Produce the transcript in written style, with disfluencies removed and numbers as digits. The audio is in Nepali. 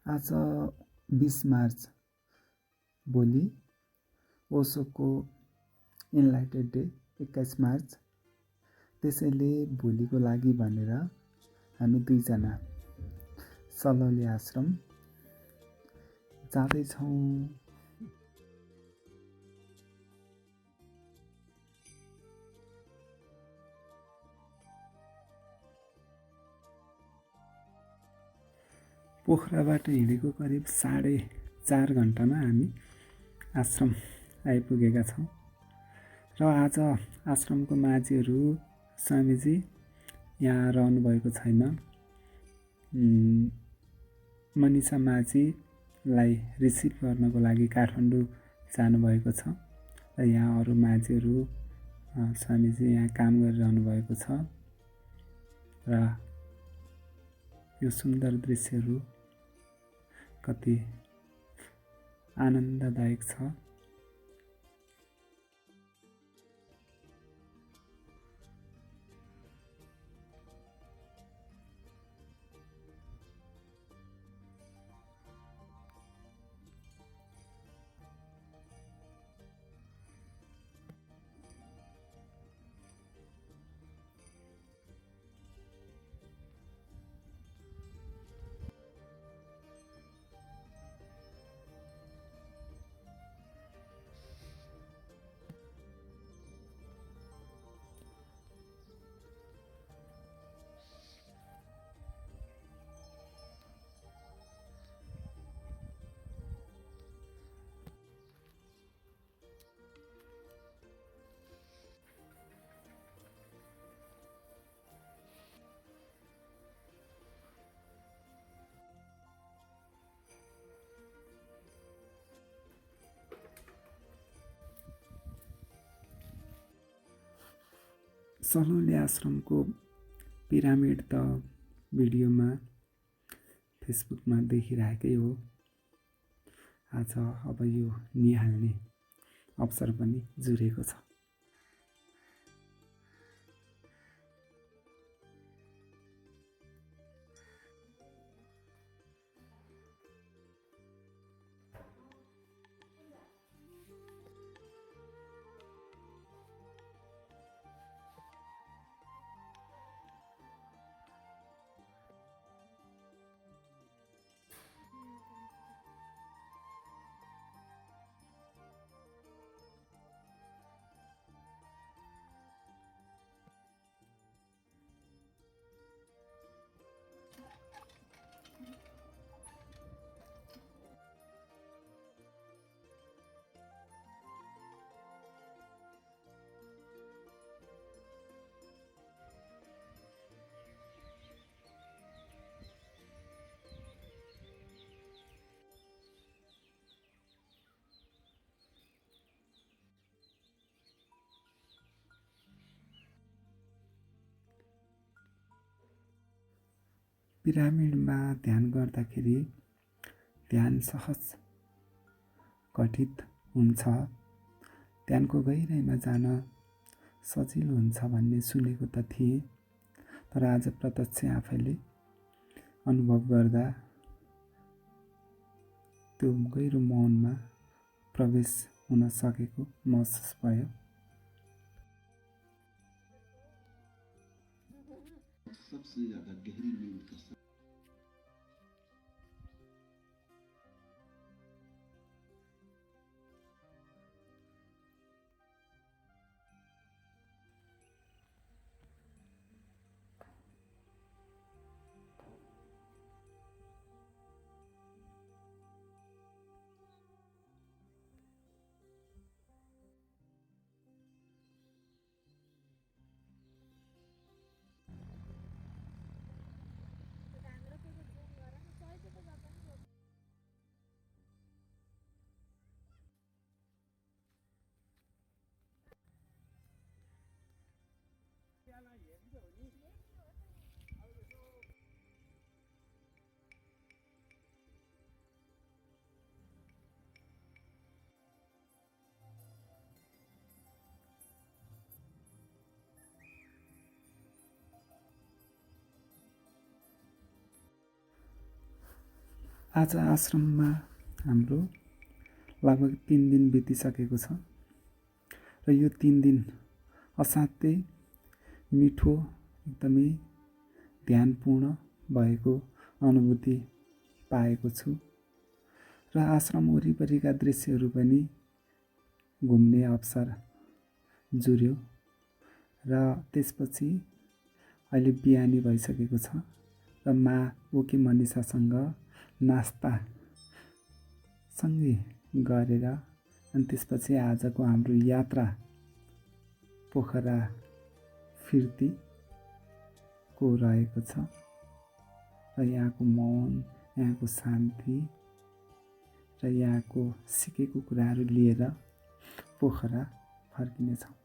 आज 20 मार्च भोलि ओशोको इनलाइटेड डे 21 मार्च। त्यसैले भोलिको लागि भनेर हामी दुईजना सलौली आश्रम जाँदैछौँ। पोखराबाट हिँडेको करिब 4.5 घण्टामा हामी आश्रम आइपुगेका छौँ र आज आश्रमको माझीहरू स्वामीजी यहाँ रहनुभएको छैन। मनिषा माझीलाई रिसिभ गर्नको लागि काठमाडौँ जानुभएको छ र यहाँ अरू माझीहरू स्वामीजी यहाँ काम गरिरहनु भएको छ र यो सुन्दर दृश्यहरू कति आनन्ददायक छ। सलौली आश्रमको पिरामिड त भिडियोमा फेसबुकमा देखिरहेकै हो। आज अब यो निहाल्ने अवसर पनि जुरेको छ। पिरामिडमा ध्यान गर्दाखेरि ध्यान सहज घटित हुन्छ, ध्यानको गहिराइमा जान सजिलो हुन्छ भन्ने सुनेको त थिएँ, तर आज प्रत्यक्ष आफैले अनुभव गर्दा त्यो गहिरो मौनमा प्रवेश हुन सकेको महसुस भयो। सबसे ज्यादा गहरी नींद का आज आश्रममा हाम्रो लगभग 3 दिन बितिसकेको छ र यो 3 दिन असाध्यै मिठो एकदमै ध्यानपूर्ण भएको अनुभूति पाएको छु र आश्रम वरिपरिका दृश्यहरू पनि घुम्ने अवसर जुर्यो र त्यसपछि अहिले बिहानी भइसकेको छ र ओके मनिषासँग नास्ता सँगै गरेर अनि त्यसपछि आजको हाम्रो यात्रा पोखरा फिर्तीको रहेको छ र यहाँको मौन, यहाँको शान्ति र यहाँको सिकेको कुराहरू लिएर पोखरा फर्किनेछौँ।